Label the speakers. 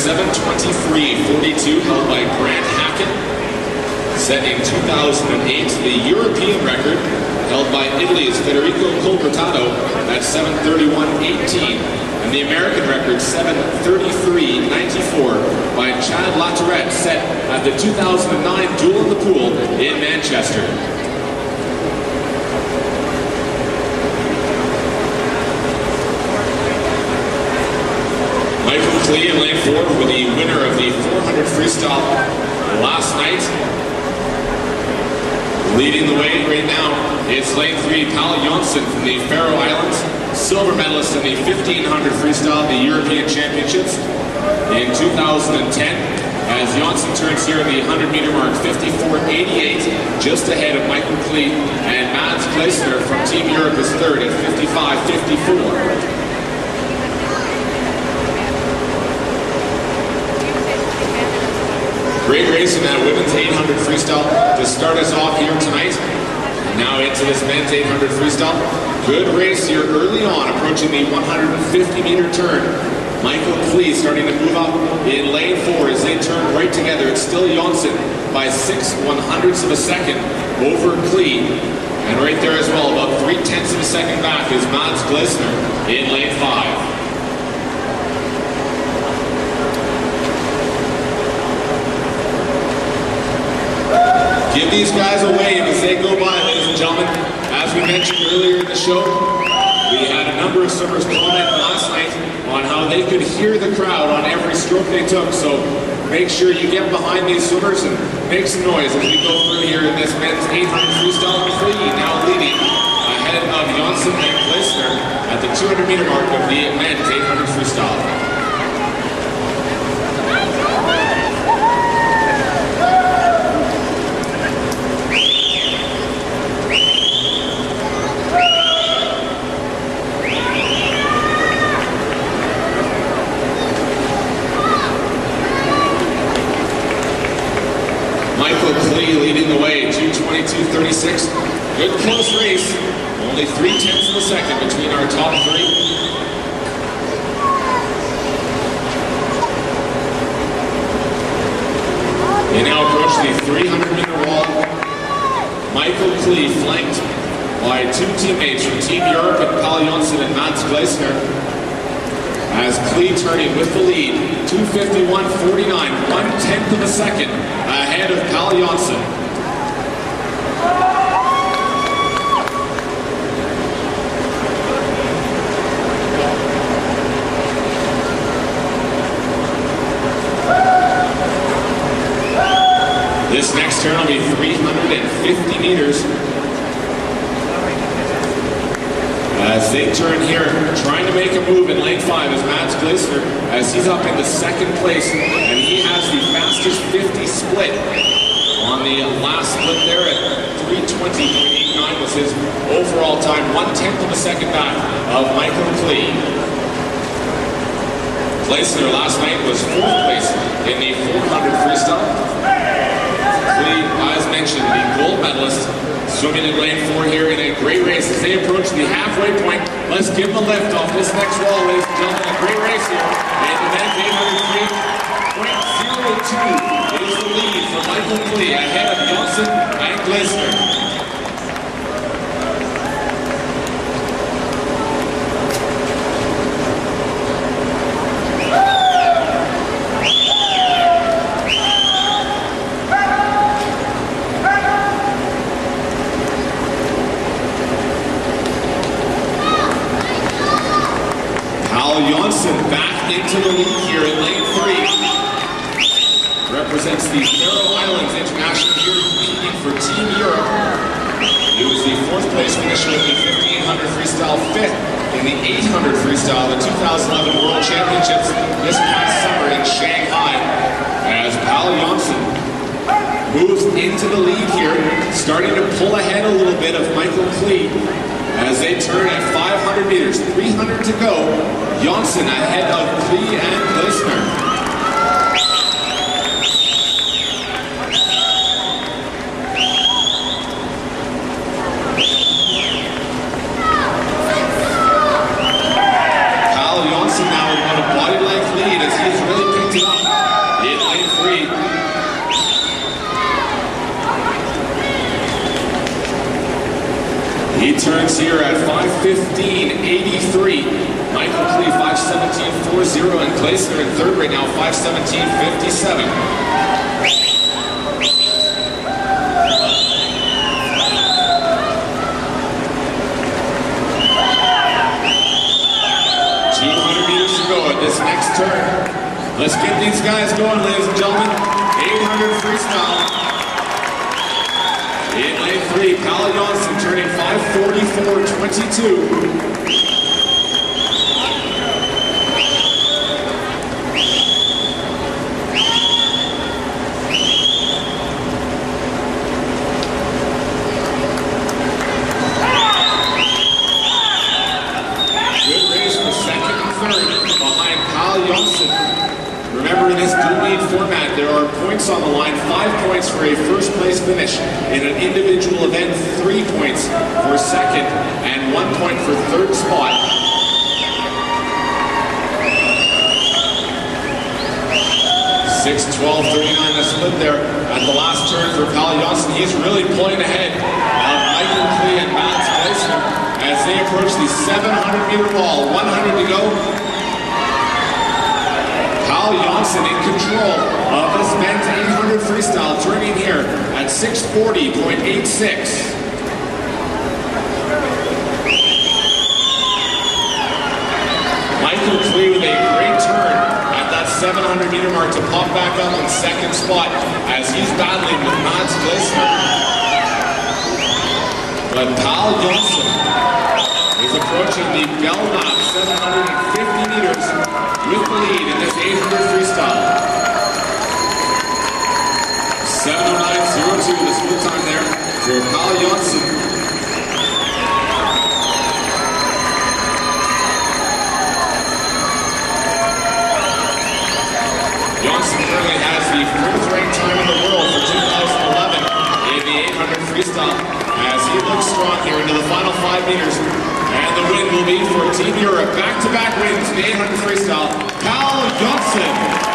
Speaker 1: 7:23:42 held by Grant Hacket. Set in 2008, the European record held by Italy's Federico Colbertato at 7:31:18. And the American record, 7:33:94 by Chad Latourette, set at the 2009 Duel in the Pool in Manchester. Michael Klee in lane 4 were the winner of the 400 freestyle last night. Leading the way right now, it's lane 3, Pál Joensen from the Faroe Islands, silver medalist in the 1500 freestyle, the European Championships in 2010. As Joensen turns here in the 100-meter mark, 54:88, just ahead of Michael Klee, and Mads Gleisner from Team Europe is third at 55:54. Great race in that women's 800 freestyle to start us off here tonight. Now into this men's 800 freestyle. Good race here early on, approaching the 150-meter turn. Michael Klee starting to move up in lane 4 as they turn right together. It's still Joensen by 6/100ths of a second over Klee. And right there as well, about 3/10ths of a second back is Mads Gleisner in lane 5. Give these guys a wave as they go by, ladies and gentlemen. As we mentioned earlier in the show, we had a number of swimmers comment last night on how they could hear the crowd on every stroke they took. So make sure you get behind these swimmers and make some noise as we go through here in this men's 800 freestyle. Klee now leading ahead of Joensen and Gleisner at the 200-meter mark of the men's 800 freestyle. Michael Klee leading the way, 2:22:36. Good close race. Only 3/10ths of a second between our top three. They now approach the 300-meter wall. Michael Klee flanked by two teammates from Team Europe and Pál Joensen and Mads Gleisner. As Klee turning with the lead, 2:51:49, 1/10th of a second ahead of Pál Joensen. This next turn will be 350 meters. As they turn here, trying to make a move in lane 5 is Mads Gleisner, as he's up in the second place, and he has the fastest 50 split on the last split there at 3:20.89 was his overall time, 1/10th of a second back of Michael Klee. Gleisner last night was 4th place in the 400 freestyle. Klee, as mentioned, the gold medalist, swimming in lane 4 here in a great race as they approach the halfway point. Let's give them a lift off this next wall, ladies and gentlemen. A great race here. And the men's 800 3.02 is the lead for Michael Klee ahead of Joensen and Gleisner. Joensen back into the lead here in lane 3. Represents the Faroe Islands international here competing for Team Europe. He was the 4th place finisher in the 1500 freestyle, 5th in the 800 freestyle, the 2011 World Championships this past summer in Shanghai. As Pál Joensen moves into the lead here, starting to pull ahead a little bit of Michael Klee. As they turn at 500 meters, 300 to go, Joensen ahead of Klee and Gleisner. Pál Joensen now with a body length lead as he's really picked it up. He turns here at 5:15.83. Michael Klee 5:17.40, and Gleisner in third right now, 5:17.57. This next turn. Let's get these guys going, ladies and gentlemen. 800 freestyle. In lane 3, Pál Joensen turning 5:44.22. Good race for second and third behind Pál Joensen. Remember, in this dual lead format, there are points on the line. 5 points for a first place finish. In an individual event, 3 points for second, and 1 point for third spot. 6:12.39 the split there at the last turn for Pál Joensen. He's really pulling ahead of Michael Klee and Mats Gleisner as they approach the 700-meter wall. 100 to go. Pál Joensen in control of this men's 800 freestyle, turning here at 6:40.86. Michael Klee with a great turn at that 700-meter mark to pop back up in second spot as he's battling with Mats Gleisner. But Pál Joensen is approaching the Belknap 750 meters with the lead in this 800 freestyle. 7:09.02 the split time there for Pál Joensen. Joensen currently has the 4th ranked time in the world for 2011 in the 800 freestyle as he looks strong here into the final 5 meters. And the win will be for Team Europe. Back-to-back wins in the 800 freestyle. Pál Joensen.